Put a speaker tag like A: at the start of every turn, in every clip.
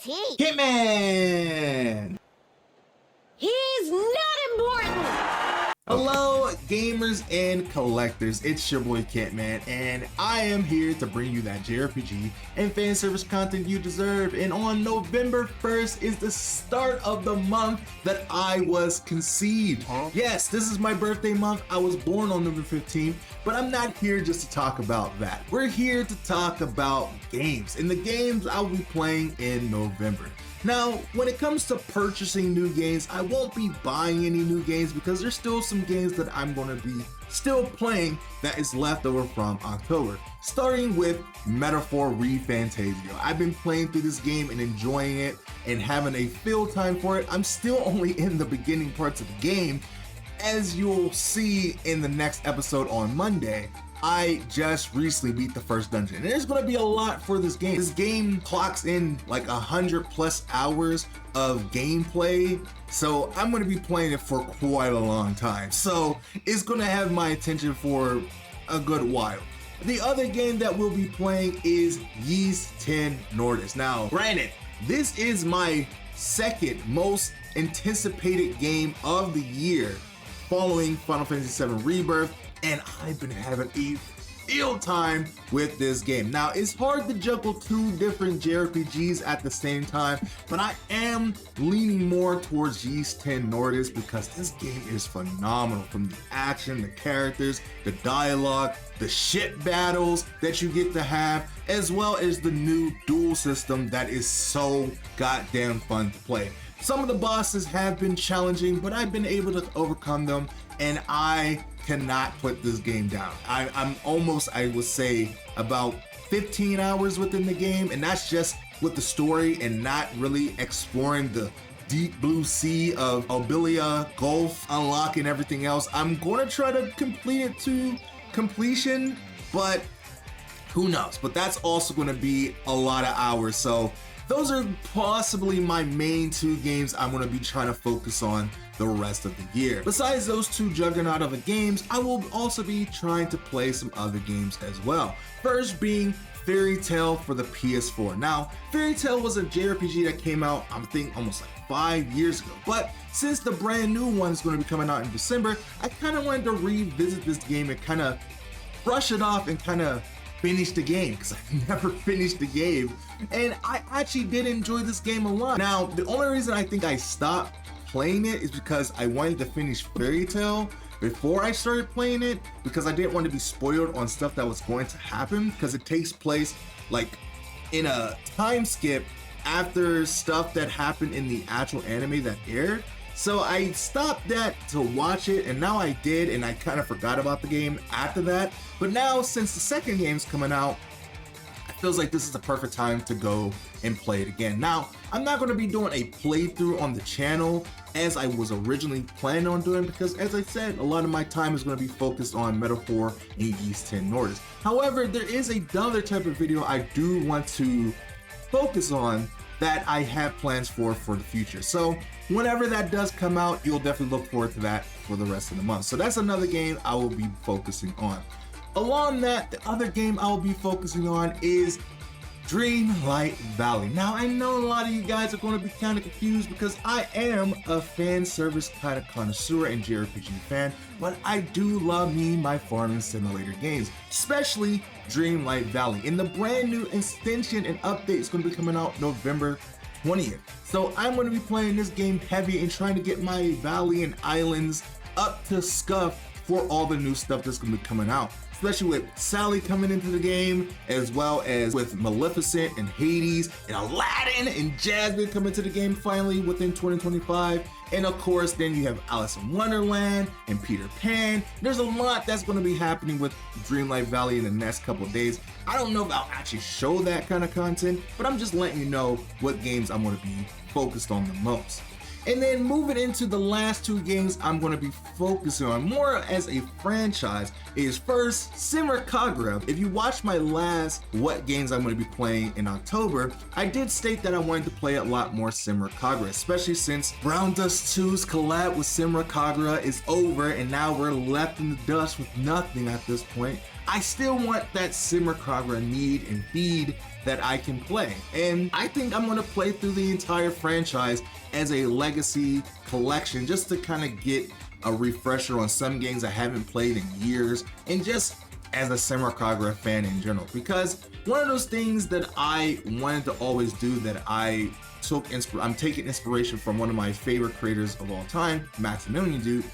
A: Who's he?
B: Kentman!
A: He's not important!
B: Hello, gamers and collectors. It's your boy Kentman, and I am here to bring you that JRPG and fan service content you deserve. And on November 1st is the start of the month that I was conceived. Yes, this is my birthday month. I was born on November 15th, but I'm not here just to talk about that. We're here to talk about games, and the games I'll be playing in November. Now, when it comes to purchasing new games, I won't be buying any new games because there's still some games that I'm going to be still playing that is left over from October. Starting with Metaphor ReFantazio. I've been playing through this game and enjoying it and having a field time for it. I'm still only in the beginning parts of the game. As you'll see in the next episode on Monday, I just recently beat the first dungeon. And there's gonna be a lot for this game. This game clocks in like 100+ hours of gameplay. So I'm gonna be playing it for quite a long time. So it's gonna have my attention for a good while. The other game that we'll be playing is Ys 10 Nordics. Now, granted, this is my second most anticipated game of the year following Final Fantasy VII Rebirth, and I've been having a field time with this game. Now, it's hard to juggle two different JRPGs at the same time, but I am leaning more towards Ys 10 Nordics because this game is phenomenal. From the action, the characters, the dialogue, the ship battles that you get to have, as well as the new duel system that is so goddamn fun to play. Some of the bosses have been challenging, but I've been able to overcome them, and I cannot put this game down. I'm almost, I would say, about 15 hours within the game, and that's just with the story and not really exploring the deep blue sea of Obelia Gulf, unlocking everything else. I'm going to try to complete it to completion, but who knows? But that's also going to be a lot of hours. So those are possibly my main two games I'm going to be trying to focus on the rest of the year. Besides those two juggernaut of the games, I will also be trying to play some other games as well. First being Fairy Tail for the PS4. Now, Fairy Tail was a JRPG that came out, I think, almost like 5 years ago. But since the brand new one is going to be coming out in December, I kind of wanted to revisit this game and kind of brush it off and kind of finish the game, because I never finished the game, and I actually did enjoy this game a lot. Now, the only reason I think I stopped playing it is because I wanted to finish Fairy Tail before I started playing it, because I didn't want to be spoiled on stuff that was going to happen, because it takes place like in a time skip after stuff that happened in the actual anime that aired. So I stopped that to watch it, and now I did, and I kind of forgot about the game after that. But now, since the second game's coming out, it feels like this is the perfect time to go and play it again. Now, I'm not going to be doing a playthrough on the channel as I was originally planning on doing, because as I said, a lot of my time is going to be focused on Metaphor and Ys 10 Nordics. However, there is another type of video I do want to focus on that I have plans for the future. So whenever that does come out, you'll definitely look forward to that for the rest of the month. So that's another game I will be focusing on. Along that, the other game I will be focusing on is Dreamlight Valley. Now, I know a lot of you guys are going to be kind of confused because I am a fan service kind of connoisseur and JRPG fan, but I do love me my farming simulator games, especially Dreamlight Valley. And the brand new extension and update is going to be coming out November 20th. So I'm going to be playing this game heavy and trying to get my valley and islands up to scuff for all the new stuff that's going to be coming out. Especially with Sally coming into the game, as well as with Maleficent and Hades and Aladdin and Jasmine coming to the game finally within 2025. And of course, then you have Alice in Wonderland and Peter Pan. There's a lot that's going to be happening with Dreamlight Valley in the next couple of days. I don't know if I'll actually show that kind of content, but I'm just letting you know what games I'm going to be focused on the most. And then moving into the last two games I'm going to be focusing on more as a franchise is first Simmer Kagura. If you watched my last what games I'm going to be playing in October, I did state that I wanted to play a lot more Simmer Kagura, especially since Brown Dust 2's collab with Simmer Kagura is over and now we're left in the dust with nothing at this point. I still want that Simmer Kagura need and feed that I can play. And I think I'm gonna play through the entire franchise as a legacy collection just to kind of get a refresher on some games I haven't played in years, and just as a Samurai Kagura fan in general, because one of those things that I wanted to always do, that I'm taking inspiration from one of my favorite creators of all time, Maximilian Dude,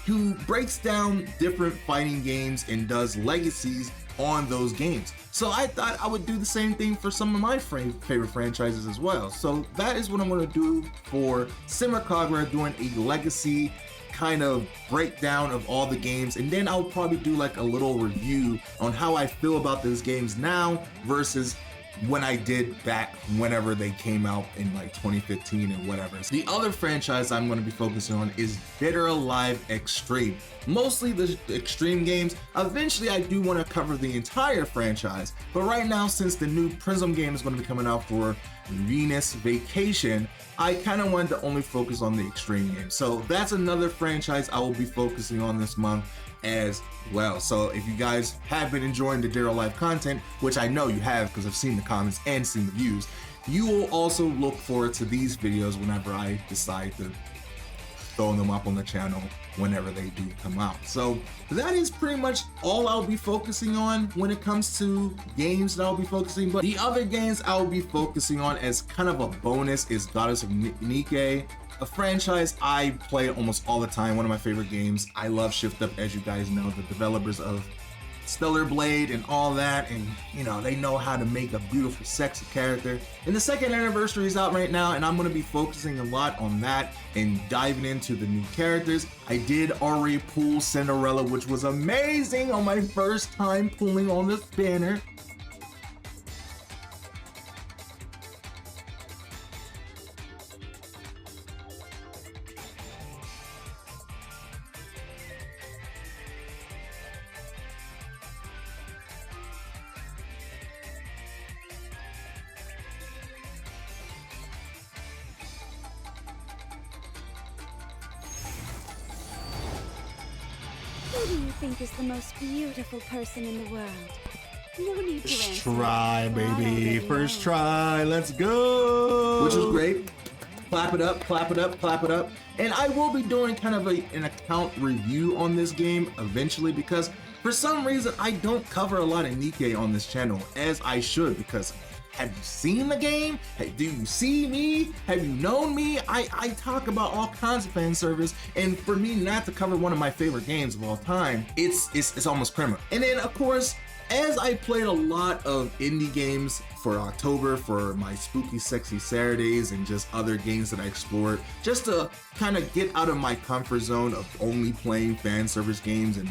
B: who breaks down different fighting games and does legacies on those games. So I thought I would do the same thing for some of my favorite franchises as well. So that is what I'm going to do for Samurai Kagura, doing a legacy kind of breakdown of all the games, and then I'll probably do like a little review on how I feel about those games now versus when I did back whenever they came out in like 2015 or whatever. So the other franchise I'm going to be focusing on is Dead or Alive Extreme. Mostly the Extreme games. Eventually I do want to cover the entire franchise, but right now, since the new Prism game is going to be coming out for Venus Vacation, I kind of wanted to only focus on the Extreme games. So that's another franchise I will be focusing on this month as well. So if you guys have been enjoying the Dead or Alive content, which I know you have because I've seen the comments and seen the views, you will also look forward to these videos whenever I decide to throw them up on the channel whenever they do come out. So that is pretty much all I'll be focusing on when it comes to games that I'll be focusing. But the other games I'll be focusing on as kind of a bonus is Goddess of Nikke, a franchise I play almost all the time, one of my favorite games. I love Shift Up, as you guys know, the developers of Stellar Blade and all that, and you know, they know how to make a beautiful, sexy character. And the second anniversary is out right now, and I'm going to be focusing a lot on that and diving into the new characters. I did already pull Cinderella, which was amazing on my first time pulling on this banner.
A: Who do you think is the most beautiful person in the world? No need to answer.
B: Try, baby. First
A: know.
B: try. Let's go. Which is great. Clap it up, clap it up, clap it up. And I will be doing kind of an account review on this game eventually, because for some reason I don't cover a lot of Nikke on this channel, as I should, because have you seen the game? Do you see me? Have you known me? I talk about all kinds of fan service, and for me not to cover one of my favorite games of all time, it's almost criminal. And then of course, as I played a lot of indie games for October for my Spooky Sexy Saturdays and just other games that I explored, just to kind of get out of my comfort zone of only playing fan service games and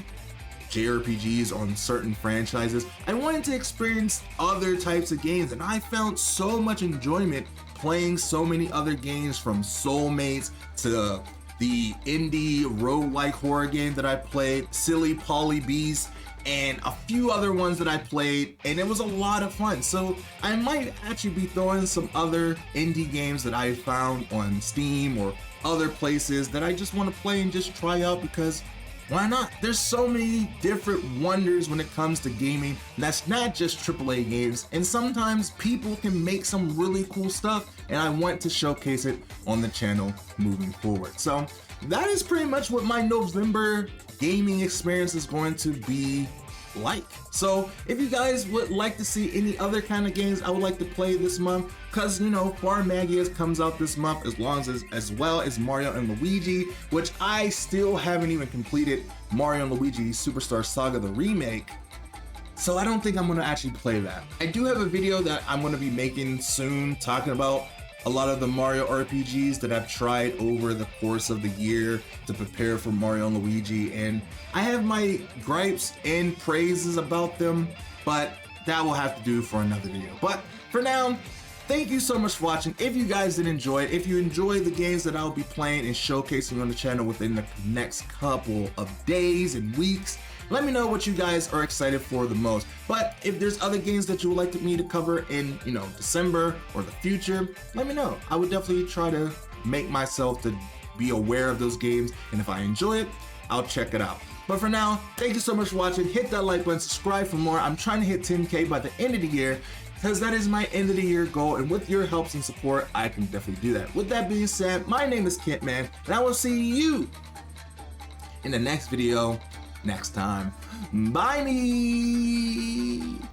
B: JRPGs on certain franchises, I wanted to experience other types of games, and I found so much enjoyment playing so many other games, from Soulmates to the indie roguelike horror game that I played, Silly Polly Beast, and a few other ones that I played, and it was a lot of fun. So I might actually be throwing some other indie games that I found on Steam or other places that I just want to play and just try out, because why not? There's so many different wonders when it comes to gaming that's not just AAA games, and sometimes people can make some really cool stuff, and I want to showcase it on the channel moving forward. So that is pretty much what my November gaming experience is going to be like. So if you guys would like to see any other kind of games I would like to play this month, because you know Farmagias comes out this month, as well as Mario and Luigi, which I still haven't even completed Mario and Luigi Superstar Saga the remake, so I don't think I'm gonna actually play that. I do have a video that I'm gonna be making soon talking about a lot of the Mario RPGs that I've tried over the course of the year to prepare for Mario and Luigi, and I have my gripes and praises about them, but that will have to do for another video. But for now, thank you so much for watching. If you guys did enjoy it, if you enjoy the games that I'll be playing and showcasing on the channel within the next couple of days and weeks, let me know what you guys are excited for the most. But if there's other games that you would like me to cover in, you know, December or the future, let me know. I would definitely try to make myself to be aware of those games, and if I enjoy it, I'll check it out. But for now, thank you so much for watching. Hit that like button, subscribe for more. I'm trying to hit 10K by the end of the year. because that is my end of the year goal, and with your helps and support, I can definitely do that. With that being said, my name is Kentman, and I will see you in the next video next time. Bye me.